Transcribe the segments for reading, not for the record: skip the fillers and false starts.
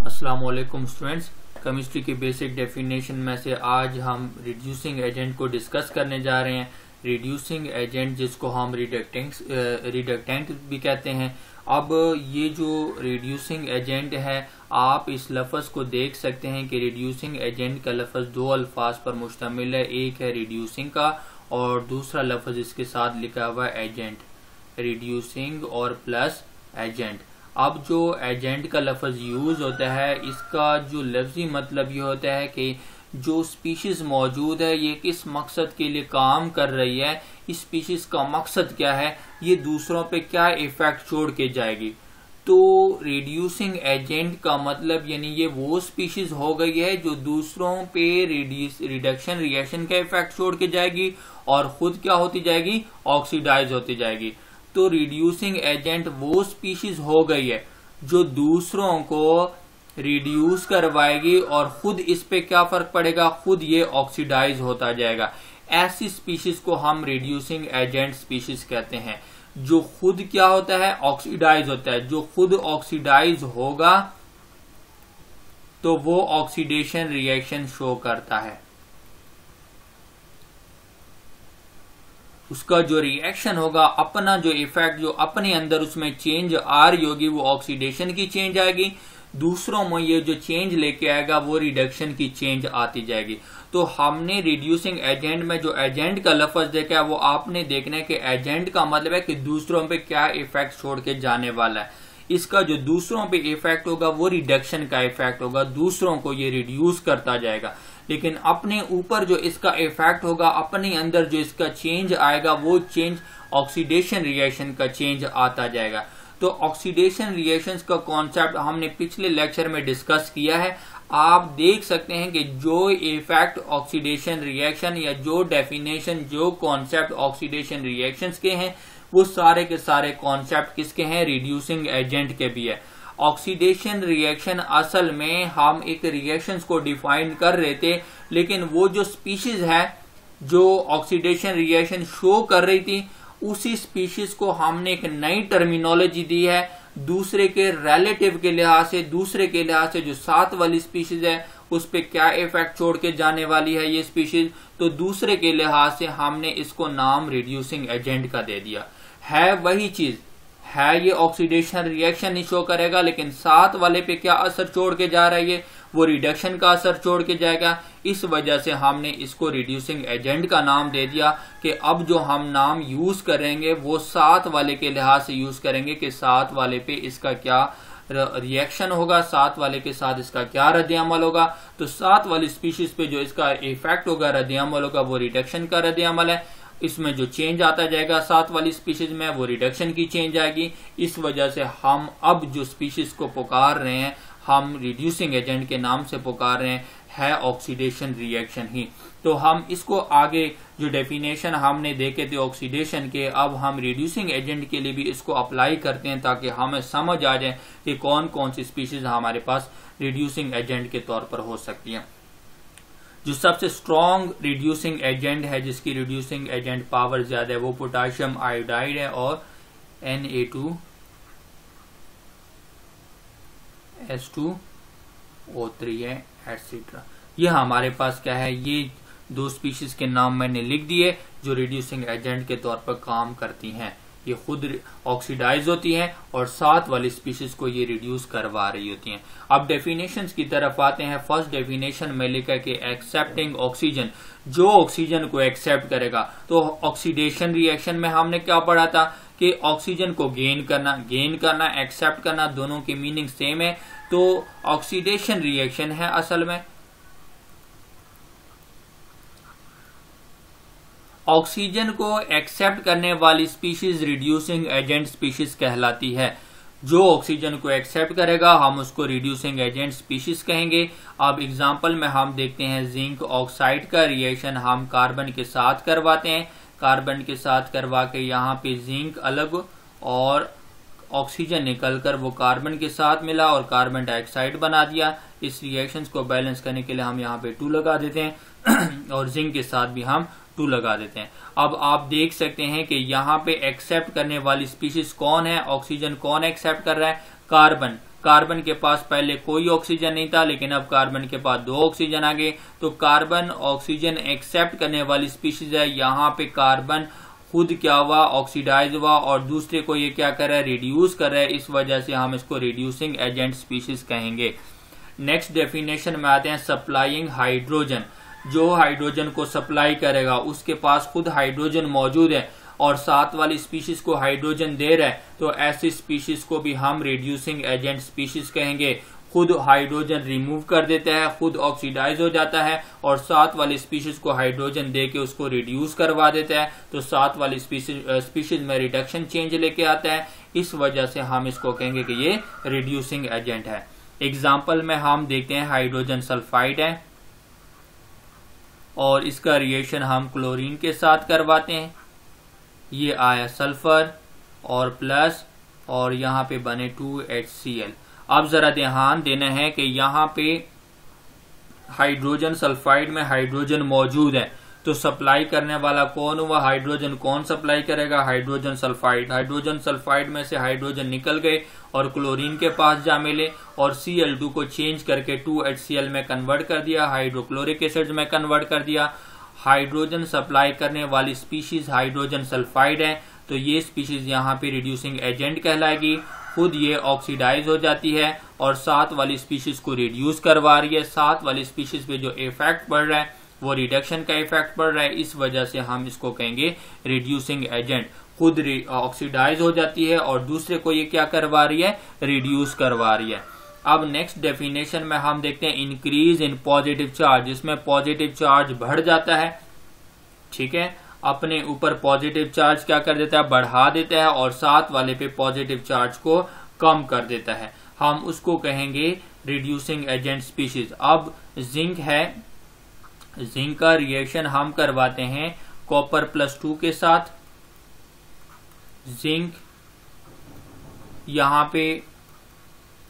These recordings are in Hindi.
अस्सलाम वालेकुम स्टूडेंट्स, केमिस्ट्री की बेसिक डेफिनेशन में से आज हम रिड्यूसिंग एजेंट को डिस्कस करने जा रहे हैं। रिड्यूसिंग एजेंट जिसको हम रिडक्टेंट भी कहते हैं। अब ये जो रिड्यूसिंग एजेंट है, आप इस लफ्ज़ को देख सकते हैं कि रिड्यूसिंग एजेंट का लफ्ज़ दो अल्फाज पर मुश्तमिल है। एक है रिड्यूसिंग का और दूसरा लफ्ज़ इसके साथ लिखा हुआ है एजेंट, रिड्यूसिंग और प्लस एजेंट। अब जो एजेंट का लफ्ज़ यूज होता है, इसका जो लफ्जी मतलब ये होता है कि जो स्पीशीज मौजूद है ये किस मकसद के लिए काम कर रही है, इस स्पीशीज का मकसद क्या है, ये दूसरों पे क्या इफेक्ट छोड़ के जाएगी। तो रिड्यूसिंग एजेंट का मतलब यानी ये वो स्पीशीज हो गई है जो दूसरों पे रिडक्शन रिएक्शन का इफेक्ट छोड़ के जाएगी और खुद क्या होती जाएगी, ऑक्सीडाइज होती जाएगी। तो रिड्यूसिंग एजेंट वो स्पीशीज हो गई है जो दूसरों को रिड्यूस करवाएगी और खुद इस पे क्या फर्क पड़ेगा, खुद ये ऑक्सीडाइज होता जाएगा। ऐसी स्पीशीज को हम रिड्यूसिंग एजेंट स्पीशीज कहते हैं। जो खुद क्या होता है, ऑक्सीडाइज होता है। जो खुद ऑक्सीडाइज होगा तो वो ऑक्सीडेशन रिएक्शन शो करता है। उसका जो रिएक्शन होगा, अपना जो इफेक्ट, जो अपने अंदर उसमें चेंज आ रही होगी, वो ऑक्सीडेशन की चेंज आएगी। दूसरों में ये जो चेंज लेके आएगा वो रिडक्शन की चेंज आती जाएगी। तो हमने रिड्यूसिंग एजेंट में जो एजेंट का लफ्ज देखा है, वो आपने देखना है कि एजेंट का मतलब है कि दूसरों पे क्या इफेक्ट छोड़ के जाने वाला है। इसका जो दूसरों पे इफेक्ट होगा वो रिडक्शन का इफेक्ट होगा, दूसरों को ये रिड्यूस करता जाएगा। लेकिन अपने ऊपर जो इसका इफेक्ट होगा, अपने अंदर जो इसका चेंज आएगा, वो चेंज ऑक्सीडेशन रिएक्शन का चेंज आता जाएगा। तो ऑक्सीडेशन रिएक्शंस का कॉन्सेप्ट हमने पिछले लेक्चर में डिस्कस किया है। आप देख सकते हैं कि जो इफेक्ट ऑक्सीडेशन रिएक्शन या जो डेफिनेशन, जो कॉन्सेप्ट ऑक्सीडेशन रिएक्शंस के हैं, वो सारे के सारे कॉन्सेप्ट किसके हैं, रिड्यूसिंग एजेंट के भी है। ऑक्सीडेशन रिएक्शन असल में हम एक रिएक्शंस को डिफाइन कर रहे थे, लेकिन वो जो स्पीशीज है जो ऑक्सीडेशन रिएक्शन शो कर रही थी, उसी स्पीशीज को हमने एक नई टर्मिनोलॉजी दी है। दूसरे के रिलेटिव के लिहाज से, दूसरे के लिहाज से जो साथ वाली स्पीशीज है उस पे क्या इफेक्ट छोड़ के जाने वाली है ये स्पीशीज, तो दूसरे के लिहाज से हमने इसको नाम रिड्यूसिंग एजेंट का दे दिया। है वही चीज है, ये ऑक्सीडेशन रिएक्शन ही शो करेगा, लेकिन साथ वाले पे क्या असर छोड़ के जा रहा है, ये वो रिडक्शन का असर छोड़ के जाएगा। इस वजह से हमने इसको रिड्यूसिंग एजेंट का नाम दे दिया कि अब जो हम नाम यूज करेंगे वो साथ वाले के लिहाज से यूज करेंगे कि साथ वाले पे इसका क्या रिएक्शन होगा, साथ वाले के साथ इसका क्या रद्द-ए-अमल होगा। तो साथ वाली स्पीशीज पे जो इसका इफेक्ट होगा, रद्द-ए-अमल होगा, वो रिडक्शन का रद्द-ए-अमल है। इसमें जो चेंज आता जाएगा साथ वाली स्पीशीज में, वो रिडक्शन की चेंज आएगी। इस वजह से हम अब जो स्पीशीज को पुकार रहे हैं, हम रिड्यूसिंग एजेंट के नाम से पुकार रहे हैं, है ऑक्सीडेशन रिएक्शन ही। तो हम इसको आगे जो डेफिनेशन हमने देखे थे ऑक्सीडेशन के, अब हम रिड्यूसिंग एजेंट के लिए भी इसको अप्लाई करते हैं ताकि हमें समझ आ जाए कि कौन कौन सी स्पीशीज हमारे पास रिड्यूसिंग एजेंट के तौर पर हो सकती हैं। जो सबसे स्ट्रॉन्ग रिड्यूसिंग एजेंट है, जिसकी रिड्यूसिंग एजेंट पावर ज्यादा है, वो पोटाशियम आयोडाइड है और Na2S2O3 है, एटसेट्रा। ये हमारे पास क्या है, ये दो स्पीशीज के नाम मैंने लिख दिए जो रिड्यूसिंग एजेंट के तौर पर काम करती हैं। ये खुद ऑक्सीडाइज होती हैं और साथ वाली स्पीशीज को ये रिड्यूस करवा रही होती हैं। अब डेफिनेशंस की तरफ आते हैं। फर्स्ट डेफिनेशन में लिखा है कि एक्सेप्टिंग ऑक्सीजन, जो ऑक्सीजन को एक्सेप्ट करेगा। तो ऑक्सीडेशन रिएक्शन में हमने क्या पढ़ा था कि ऑक्सीजन को गेन करना, एक्सेप्ट करना, दोनों की मीनिंग सेम है। तो ऑक्सीडेशन रिएक्शन है असल में ऑक्सीजन को एक्सेप्ट करने वाली स्पीशीज रिड्यूसिंग एजेंट स्पीशीज कहलाती है। जो ऑक्सीजन को एक्सेप्ट करेगा हम उसको रिड्यूसिंग एजेंट स्पीशीज कहेंगे। अब एग्जांपल में हम देखते हैं, जिंक ऑक्साइड का रिएक्शन हम कार्बन के साथ करवाते हैं। कार्बन के साथ करवा के यहाँ पे जिंक अलग और ऑक्सीजन निकलकर वो कार्बन के साथ मिला और कार्बन डाइऑक्साइड बना दिया। इस रिएक्शन को बैलेंस करने के लिए हम यहाँ पे 2 लगा देते हैं और जिंक के साथ भी हम 2 लगा देते हैं। अब आप देख सकते हैं कि यहाँ पे एक्सेप्ट करने वाली स्पीशीज कौन है, ऑक्सीजन कौन एक्सेप्ट कर रहा है, कार्बन। कार्बन के पास पहले कोई ऑक्सीजन नहीं था, लेकिन अब कार्बन के पास 2 ऑक्सीजन आ गए। तो कार्बन ऑक्सीजन एक्सेप्ट करने वाली स्पीशीज है। यहाँ पे कार्बन खुद क्या हुआ, ऑक्सीडाइज हुआ, और दूसरे को ये क्या कर रहा है, रिड्यूस कर रहा है। इस वजह से हम इसको रिड्यूसिंग एजेंट स्पीशीज कहेंगे। नेक्स्ट डेफिनेशन में आते हैं सप्लाइंग हाइड्रोजन। जो हाइड्रोजन को सप्लाई करेगा उसके पास खुद हाइड्रोजन मौजूद है और साथ वाली स्पीशीज को हाइड्रोजन दे रहा है, तो ऐसी स्पीशीज को भी हम रिड्यूसिंग एजेंट स्पीशीज कहेंगे। खुद हाइड्रोजन रिमूव कर देता है, खुद ऑक्सीडाइज हो जाता है और साथ वाली स्पीशीज को हाइड्रोजन दे के उसको रिड्यूस करवा देता है, तो साथ वाली स्पीशीज में रिडक्शन चेंज लेके आता है। इस वजह से हम इसको कहेंगे कि ये रिड्यूसिंग एजेंट है। एग्जाम्पल में हम देखते हैं हाइड्रोजन सल्फाइड है और इसका रिएक्शन हम क्लोरीन के साथ करवाते हैं। ये आया सल्फर और प्लस और यहाँ पे बने 2HCl। अब जरा ध्यान देना है कि यहाँ पे हाइड्रोजन सल्फाइड में हाइड्रोजन मौजूद है, तो सप्लाई करने वाला कौन हुआ, हाइड्रोजन कौन सप्लाई करेगा, हाइड्रोजन सल्फाइड। हाइड्रोजन सल्फाइड में से हाइड्रोजन निकल गए और क्लोरीन के पास जा मिले और Cl2 को चेंज करके 2HCl में कन्वर्ट कर दिया, हाइड्रोक्लोरिक एसिड में कन्वर्ट कर दिया। हाइड्रोजन सप्लाई करने वाली स्पीशीज हाइड्रोजन सल्फाइड है, तो ये स्पीशीज यहाँ पे रिड्यूसिंग एजेंट कहलाएगी। खुद ये ऑक्सीडाइज हो जाती है और साथ वाली स्पीशीज को रिड्यूस करवा रही है। साथ वाली स्पीशीज पे जो इफेक्ट पड़ रहा है वो रिडक्शन का इफेक्ट पड़ रहा है, इस वजह से हम इसको कहेंगे रिड्यूसिंग एजेंट। खुद ऑक्सीडाइज हो जाती है और दूसरे को ये क्या करवा रही है, रिड्यूस करवा रही है। अब नेक्स्ट डेफिनेशन में हम देखते हैं इंक्रीज इन पॉजिटिव चार्ज, जिसमें पॉजिटिव चार्ज बढ़ जाता है। ठीक है, अपने ऊपर पॉजिटिव चार्ज क्या कर देता है, बढ़ा देता है और साथ वाले पे पॉजिटिव चार्ज को कम कर देता है। हम उसको कहेंगे रिड्यूसिंग एजेंट स्पीशीज। अब जिंक है, जिंक का रिएक्शन हम करवाते हैं कॉपर +2 के साथ। जिंक यहाँ पे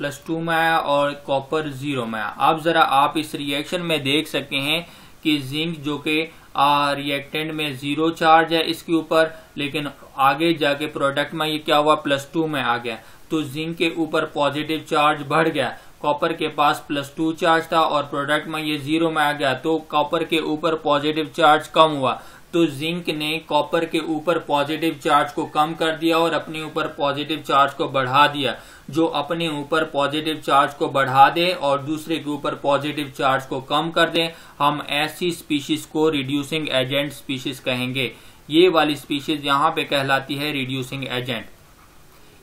+2 में आया और कॉपर 0 में आया। अब जरा आप इस रिएक्शन में देख सकते हैं कि जिंक जो कि रिएक्टेंट में 0 चार्ज है इसके ऊपर, लेकिन आगे जाके प्रोडक्ट में ये क्या हुआ, +2 में आ गया, तो जिंक के ऊपर पॉजिटिव चार्ज बढ़ गया। कॉपर के पास +2 चार्ज था और प्रोडक्ट में ये 0 में आ गया, तो कॉपर के ऊपर पॉजिटिव चार्ज कम हुआ। तो जिंक ने कॉपर के ऊपर पॉजिटिव चार्ज को कम कर दिया और अपने ऊपर पॉजिटिव चार्ज को बढ़ा दिया। जो अपने ऊपर पॉजिटिव चार्ज को बढ़ा दे और दूसरे के ऊपर पॉजिटिव चार्ज को कम कर दे, हम ऐसी स्पीशीज को रिड्यूसिंग एजेंट स्पीशीज कहेंगे। ये वाली स्पीशीज यहाँ पे कहलाती है रिड्यूसिंग एजेंट।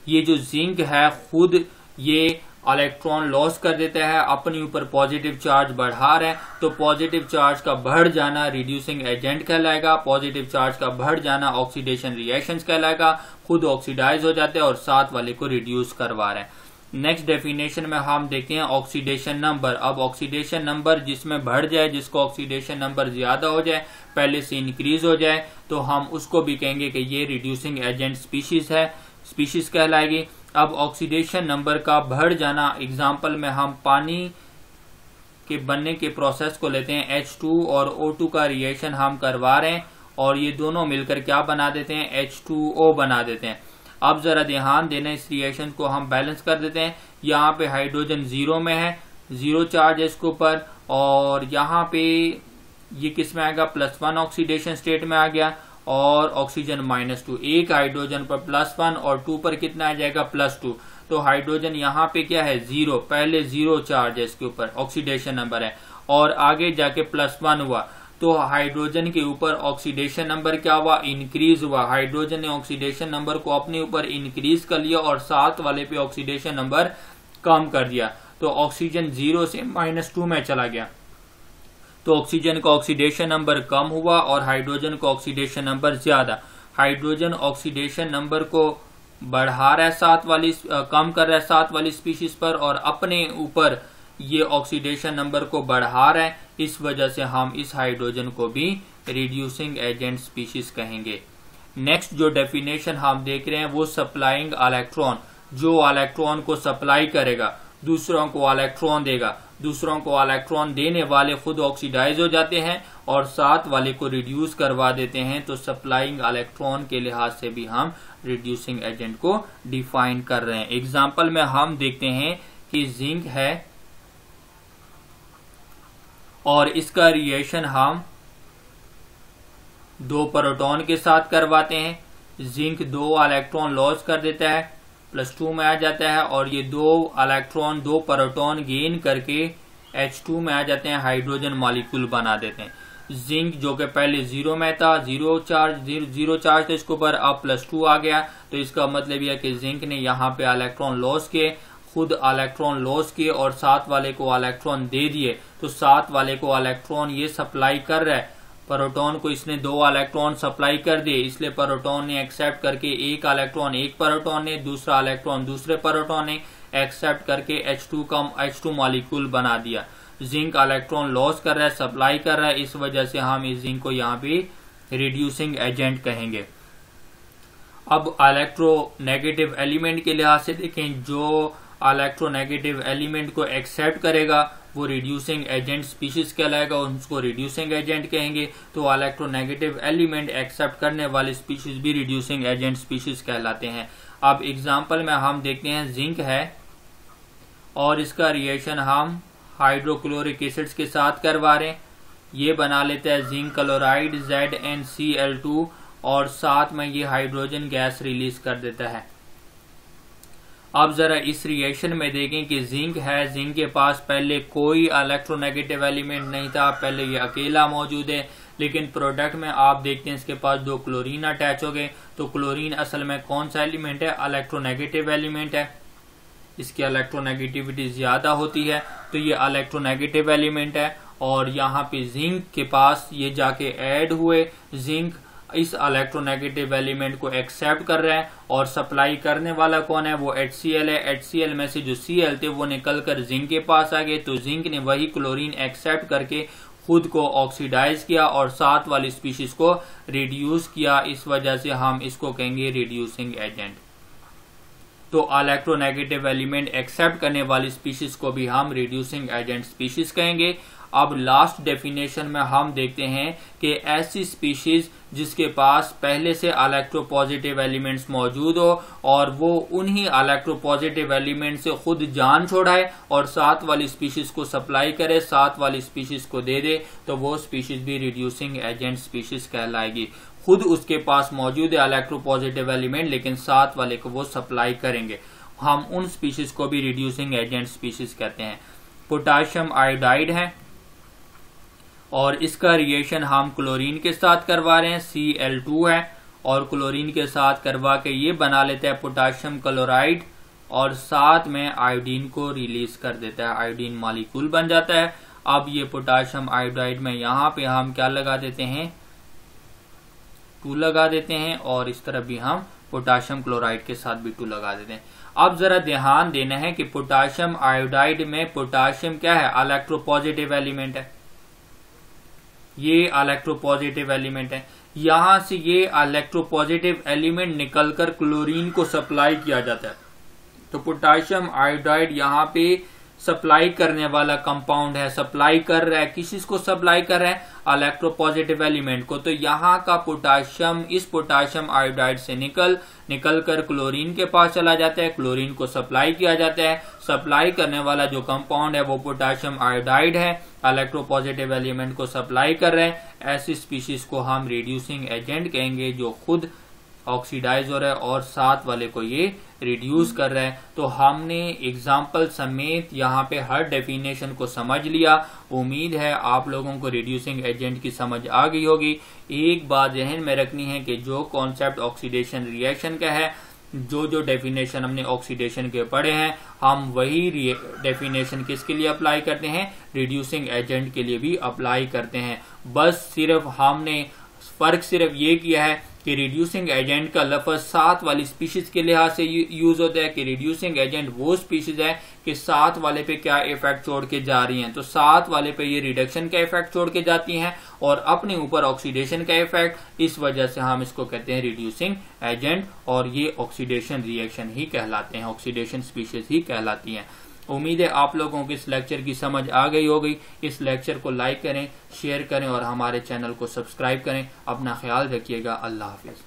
ये जो जिंक है खुद ये इलेक्ट्रॉन लॉस कर देता है, अपने ऊपर पॉजिटिव चार्ज बढ़ा रहा है, तो पॉजिटिव चार्ज का बढ़ जाना रिड्यूसिंग एजेंट कहलाएगा। पॉजिटिव चार्ज का बढ़ जाना ऑक्सीडेशन रिएक्शंस कहलाएगा। खुद ऑक्सीडाइज हो जाते हैं और साथ वाले को रिड्यूस करवा रहे हैं। नेक्स्ट डेफिनेशन में हम देखते हैं ऑक्सीडेशन नंबर। अब ऑक्सीडेशन नंबर जिसमें बढ़ जाए, जिसको ऑक्सीडेशन नंबर ज्यादा हो जाए, पहले से इंक्रीज हो जाए, तो हम उसको भी कहेंगे कि ये रिड्यूसिंग एजेंट स्पीशीज है, स्पीशीज कहलाएगी। अब ऑक्सीडेशन नंबर का बढ़ जाना, एग्जाम्पल में हम पानी के बनने के प्रोसेस को लेते हैं। H2 और O2 का रिएक्शन हम करवा रहे हैं और ये दोनों मिलकर क्या बना देते हैं, H2O बना देते हैं। अब जरा ध्यान देना, इस रिएक्शन को हम बैलेंस कर देते हैं। यहाँ पे हाइड्रोजन 0 में है, 0 चार्ज है इसके ऊपर, और यहाँ पे ये किस में आएगा, +1 ऑक्सीडेशन स्टेट में आ गया और ऑक्सीजन -2। एक हाइड्रोजन पर +1 और 2 पर कितना आ जाएगा, +2। तो हाइड्रोजन यहाँ पे क्या है, 0, पहले 0 चार्ज है इसके ऊपर, ऑक्सीडेशन नंबर है, और आगे जाके +1 हुआ, तो हाइड्रोजन के ऊपर ऑक्सीडेशन नंबर क्या हुआ, इंक्रीज हुआ। हाइड्रोजन ने ऑक्सीडेशन नंबर को अपने ऊपर इंक्रीज कर लिया और साथ वाले पे ऑक्सीडेशन नंबर कम कर दिया, तो ऑक्सीजन 0 से -2 में चला गया, तो ऑक्सीजन का ऑक्सीडेशन नंबर कम हुआ और हाइड्रोजन का ऑक्सीडेशन नंबर ज्यादा। हाइड्रोजन ऑक्सीडेशन नंबर को बढ़ा रहा है साथ वाली, कम कर रहा है साथ वाली स्पीशीज पर, और अपने ऊपर ये ऑक्सीडेशन नंबर को बढ़ा रहा है। इस वजह से हम इस हाइड्रोजन को भी रिड्यूसिंग एजेंट स्पीशीज कहेंगे। नेक्स्ट जो डेफिनेशन हम देख रहे हैं वो सप्लाइंग इलेक्ट्रॉन। जो इलेक्ट्रॉन को सप्लाई करेगा, दूसरों को इलेक्ट्रॉन देगा, दूसरों को इलेक्ट्रॉन देने वाले खुद ऑक्सीडाइज हो जाते हैं और साथ वाले को रिड्यूस करवा देते हैं, तो सप्लाइंग इलेक्ट्रॉन के लिहाज से भी हम रिड्यूसिंग एजेंट को डिफाइन कर रहे हैं। एग्जाम्पल में हम देखते हैं कि जिंक है और इसका रिएक्शन हम 2 प्रोटॉन के साथ करवाते हैं। जिंक 2 इलेक्ट्रॉन लॉस कर देता है, +2 में आ जाता है और ये 2 इलेक्ट्रॉन 2 प्रोटॉन गेन करके H2 में आ जाते हैं, हाइड्रोजन मॉलिक्यूल बना देते हैं। जिंक जो कि पहले 0 में था, जीरो चार्ज था इसके ऊपर, अब +2 आ गया। तो इसका मतलब यह है कि जिंक ने यहाँ पे इलेक्ट्रॉन लॉस किए, खुद इलेक्ट्रॉन लॉस किए और साथ वाले को इलेक्ट्रॉन दे दिए। तो साथ वाले को इलेक्ट्रॉन ये सप्लाई कर रहा है, प्रोटॉन को इसने 2 इलेक्ट्रॉन सप्लाई कर दिए, इसलिए प्रोटॉन ने एक्सेप्ट करके एक इलेक्ट्रॉन एक प्रोटॉन ने, दूसरा इलेक्ट्रॉन दूसरे प्रोटॉन ने एक्सेप्ट करके H2 मॉलिक्यूल बना दिया। जिंक इलेक्ट्रॉन लॉस कर रहा है, सप्लाई कर रहा है, इस वजह से हम इस जिंक को यहाँ पे रिड्यूसिंग एजेंट कहेंगे। अब इलेक्ट्रोनेगेटिव एलिमेंट के लिहाज से देखें, जो इलेक्ट्रोनेगेटिव एलिमेंट को एक्सेप्ट करेगा वो रिड्यूसिंग एजेंट स्पीशीज कहलाएगा, उसको रिड्यूसिंग एजेंट कहेंगे। तो इलेक्ट्रोनेगेटिव एलिमेंट एक्सेप्ट करने वाले स्पीशीज भी रिड्यूसिंग एजेंट स्पीशीज कहलाते हैं। अब एग्जांपल में हम देखते हैं, जिंक है और इसका रिएक्शन हम हाइड्रोक्लोरिक एसिड्स के साथ करवा रहे हैं। ये बना लेता है जिंक क्लोराइड ZnCl2 और साथ में ये हाइड्रोजन गैस रिलीज कर देता है। अब जरा इस रिएक्शन में देखें कि जिंक है, जिंक के पास पहले कोई इलेक्ट्रोनेगेटिव एलिमेंट नहीं था, पहले ये अकेला मौजूद है, लेकिन प्रोडक्ट में आप देखते हैं इसके पास 2 क्लोरीन अटैच हो गए। तो क्लोरीन असल में कौन सा एलिमेंट है? इलेक्ट्रोनेगेटिव एलिमेंट है, इसकी इलेक्ट्रोनेगेटिविटी ज्यादा होती है, तो ये इलेक्ट्रोनेगेटिव एलिमेंट है। और यहाँ पे जिंक के पास ये जाके ऐड हुए, जिंक इस इलेक्ट्रोनेगेटिव एलिमेंट को एक्सेप्ट कर रहा है और सप्लाई करने वाला कौन है? वो HCl है। HCl में से जो Cl थे वो निकल कर जिंक के पास आ गए, तो जिंक ने वही क्लोरीन एक्सेप्ट करके खुद को ऑक्सीडाइज किया और साथ वाली स्पीशीज को रिड्यूस किया, इस वजह से हम इसको कहेंगे रिड्यूसिंग एजेंट। तो इलेक्ट्रोनेगेटिव एलिमेंट एक्सेप्ट करने वाली स्पीशीज को भी हम रिड्यूसिंग एजेंट स्पीशीज कहेंगे। अब लास्ट डेफिनेशन में हम देखते हैं कि ऐसी स्पीशीज जिसके पास पहले से इलेक्ट्रोपॉजिटिव एलिमेंट्स मौजूद हो और वो उन्हीं इलेक्ट्रोपॉजिटिव एलिमेंट से खुद जान छोड़ाए और साथ वाली स्पीशीज को सप्लाई करे, साथ वाली स्पीशीज को दे दे, तो वो स्पीशीज भी रिड्यूसिंग एजेंट स्पीशीज कहलाएगी। खुद उसके पास मौजूद है इलेक्ट्रोपॉजिटिव एलिमेंट, लेकिन साथ वाले को वो सप्लाई करेंगे, हम उन स्पीशीज को भी रिड्यूसिंग एजेंट स्पीशीज कहते हैं। पोटाशियम आयोडाइड है और इसका रिएक्शन हम क्लोरीन के साथ करवा रहे हैं, Cl2 है, और क्लोरीन के साथ करवा के ये बना लेता है पोटाशियम क्लोराइड और साथ में आयोडीन को रिलीज कर देता है, आयोडीन मॉलिक्यूल बन जाता है। अब ये पोटाशियम आयोडाइड में यहाँ पे हम क्या लगा देते हैं? 2 लगा देते हैं और इस तरफ भी हम पोटाशियम क्लोराइड के साथ भी 2 लगा देते हैं। अब जरा ध्यान देना है कि पोटाशियम आयोडाइड में पोटाशियम क्या है? इलेक्ट्रोपॉजिटिव एलिमेंट है, ये इलेक्ट्रोपॉजिटिव एलिमेंट है। यहां से ये इलेक्ट्रोपॉजिटिव एलिमेंट निकलकर क्लोरीन को सप्लाई किया जाता है। तो पोटाशियम आयोडाइड यहाँ पे सप्लाई करने वाला कंपाउंड है, सप्लाई कर रहा है, किसी को सप्लाई कर रहा है? इलेक्ट्रोपॉजिटिव एलिमेंट को। तो यहाँ का पोटाशियम इस पोटाशियम आयोडाइड से निकल कर क्लोरीन के पास चला जाता है, क्लोरीन को सप्लाई किया जाता है। सप्लाई करने वाला जो कंपाउंड है वो पोटाशियम आयोडाइड है, इलेक्ट्रोपॉजिटिव एलिमेंट को सप्लाई कर रहे हैं। ऐसी स्पीशीज को हम रिड्यूसिंग एजेंट कहेंगे, जो खुद ऑक्सीडाइज हो रहा है और साथ वाले को ये रिड्यूस कर रहा है। तो हमने एग्जाम्पल समेत यहाँ पे हर डेफिनेशन को समझ लिया। उम्मीद है आप लोगों को रिड्यूसिंग एजेंट की समझ आ गई होगी। एक बात ज़हन में रखनी है कि जो कॉन्सेप्ट ऑक्सीडेशन रिएक्शन का है, जो डेफिनेशन हमने ऑक्सीडेशन के पढ़े हैं, हम वही डेफिनेशन किसके लिए अप्लाई करते हैं? रिड्यूसिंग एजेंट के लिए भी अप्लाई करते हैं। बस सिर्फ हमने फर्क सिर्फ ये किया है कि रिड्यूसिंग एजेंट का लफ्ज साथ वाली स्पीशीज के लिहाज से यूज होता है कि रिड्यूसिंग एजेंट वो स्पीशीज है कि साथ वाले पे क्या इफेक्ट छोड़ के जा रही हैं। तो साथ वाले पे ये रिडक्शन का इफेक्ट छोड़ के जाती हैं और अपने ऊपर ऑक्सीडेशन का इफेक्ट, इस वजह से हम इसको कहते हैं रिड्यूसिंग एजेंट और ये ऑक्सीडेशन रिएक्शन ही कहलाते हैं, ऑक्सीडेशन स्पीशीज ही कहलाती हैं। उम्मीद है आप लोगों को इस लेक्चर की समझ आ गई होगी। इस लेक्चर को लाइक करें, शेयर करें और हमारे चैनल को सब्सक्राइब करें। अपना ख्याल रखिएगा। अल्लाह हाफिज।